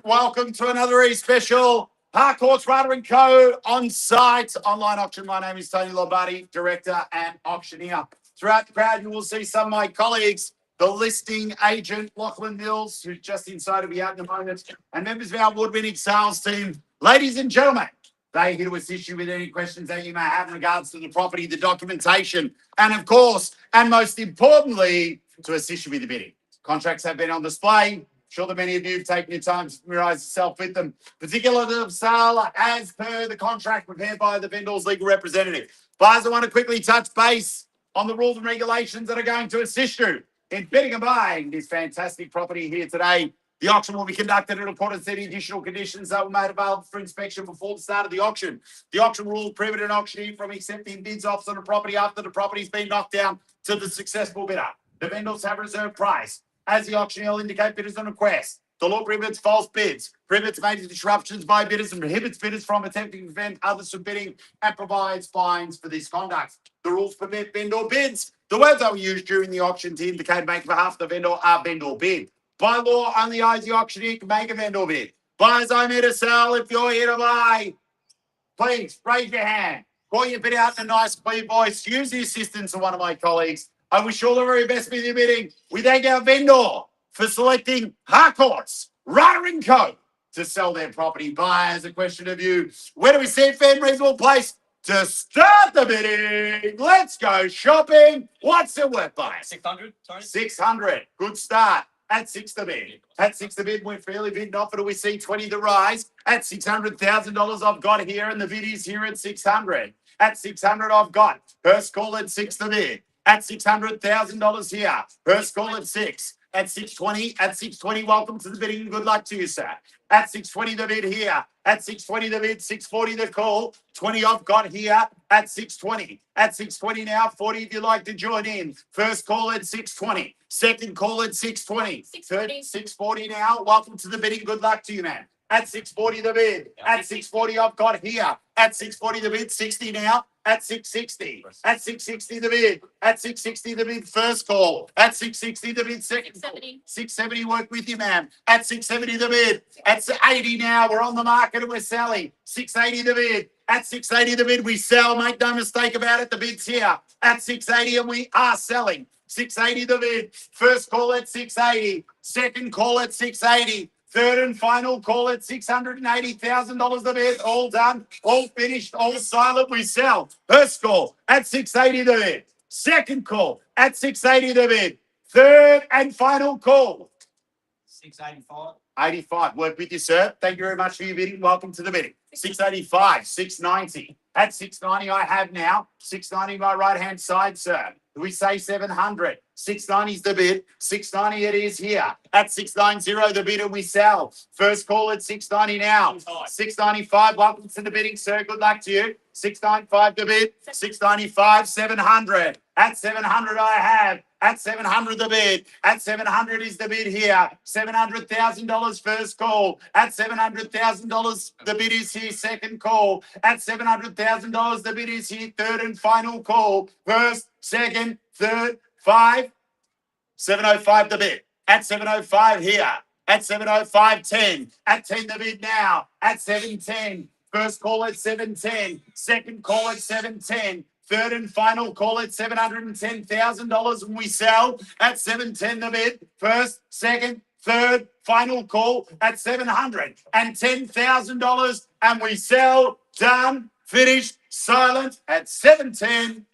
Welcome to another special Harcourts Rata and Co. on site online auction. My name is Tony Lombardi, director and auctioneer. Throughout the crowd, you will see some of my colleagues, the listing agent Lachlan, who's just inside to be out in a moment, and members of our award-winning sales team. Ladies and gentlemen, they're here to assist you with any questions that you may have in regards to the property, the documentation, and of course, and most importantly, to assist you with the bidding. Contracts have been on display. Sure that many of you have taken your time to familiarise yourself with them. Particulars of sale as per the contract prepared by the vendor's legal representative. Buyers, I want to quickly touch base on the rules and regulations that are going to assist you in bidding and buying this fantastic property here today. The auction will be conducted in accordance to any additional conditions that were made available for inspection before the start of the auction. The auction will prohibit an auctioneer from accepting bids offers on a property after the property's been knocked down to the successful bidder. The vendors have reserved price. As the auctioneer will indicate bidders on request. The law prohibits false bids, prohibits major disruptions by bidders, and prohibits bidders from attempting to prevent others from bidding, and provides fines for this conduct. The rules permit vendor bids. The words that were used during the auction to indicate make behalf of the vendor are vendor bid. By law, only I as the auctioneer can make a vendor bid. Buyers, I'm here to sell. If you're here to buy, please raise your hand. Call your bid out in a nice, clear voice. Use the assistance of one of my colleagues. I wish you all the very best with your bidding. We thank our vendor for selecting Harcourts Rata and Co. to sell their property. Buyers, a question of you. Where do we see a fair and reasonable place to start the bidding? Let's go shopping. What's it worth, buyers? 600, sorry. 600. Good start. At 6 the bid. At 6 the bid, we're fairly bidding off. Do we see 20 the rise? At $600,000 I've got here, and the bid is here at 600. At 600 I've got. First call at 6 the bid. At $600,000 here. First call at 6. At 620. At 620, welcome to the bidding. Good luck to you, sir. At 620 the bid here. At 620 the bid. 640 the call. 20 I've got here at 620. At 620 now. 40 if you'd like to join in. First call at 620. Second call at 620. Third 640 now. Welcome to the bidding. Good luck to you, man. At 640 the bid. At 640 I've got here. At 640 the bid. 60 now. At 660. At 660 the bid. At 660 the bid. First call. At 660 the bid. Second call. 670 work with you, ma'am. At 670 the bid. At 80 now. We're on the market and we're selling. 680 the bid. At 680 the bid. We sell. Make no mistake about it. The bid's here. At 680 and we are selling. 680 the bid. First call at 680. Second call at 680. Third and final call at $680,000 the bid. All done, all finished, all silent. We sell. First call at 680 the bid. Second call at 680 the bid. Third and final call. 685. 85. Work with you, sir. Thank you very much for your bidding. Welcome to the bidding. 685, 690. At 690, I have now. 690, my right hand side, sir. We say 700. 690 is the bid. 690 it is here. At 690, the bid and we sell. First call at 690 now. 695, welcome to the bidding, sir. Good luck to you. 695 the bid. 695, 700. At 700 I have. At 700 the bid. At 700 is the bid here. $700,000 first call. At $700,000 the bid is here. Second call. At $700,000 the bid is here. Third and final call. First, second, third, 5. 705 the bid. At 705 here. At 705, 10. At 10 the bid now. At 710. First call at 710. Second call at 710. Third and final call at $710,000 when we sell at 710 the bid. First, second, third, final call at $710,000 and we sell. Done, finished, silent at 710.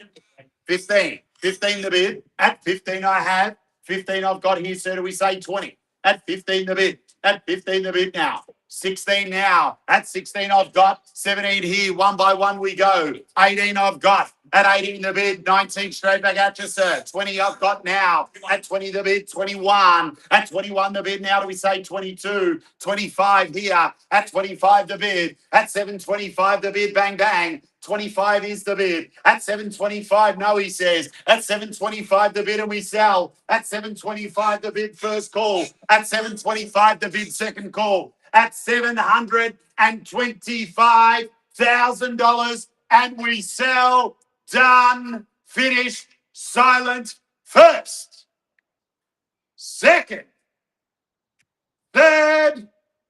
15. 15 the bid. At 15 I have. 15 I've got here, sir. Do we say 20? At 15 the bid. At 15 the bid now. 16 now. At 16 I've got. 17 here. One by one we go. 18 I've got. At 18 the bid. 19 straight back at you, sir. 20 I've got now. At 20 the bid. 21. At 21 the bid now. Do we say 22? 25 here. At 25 the bid. At 725 the bid. Bang, bang. 25 is the bid. At 725, no, he says. At 725 the bid and we sell. At 725 the bid first call. At 725 the bid second call. At $725,000 and we sell. Done, finished, silent, first, second, third,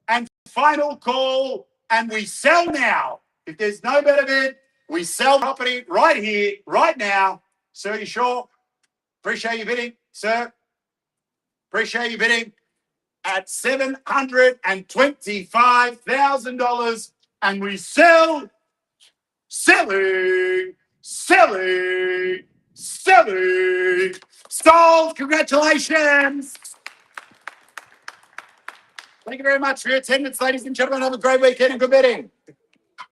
and final call, and we sell now. If there's no better bid, we sell property right here, right now. Sir, you sure? Appreciate you bidding, sir. Appreciate you bidding at $725,000, and we sell, selling. Sold. Congratulations. Thank you very much for your attendance, ladies and gentlemen. Have a great weekend and good bidding.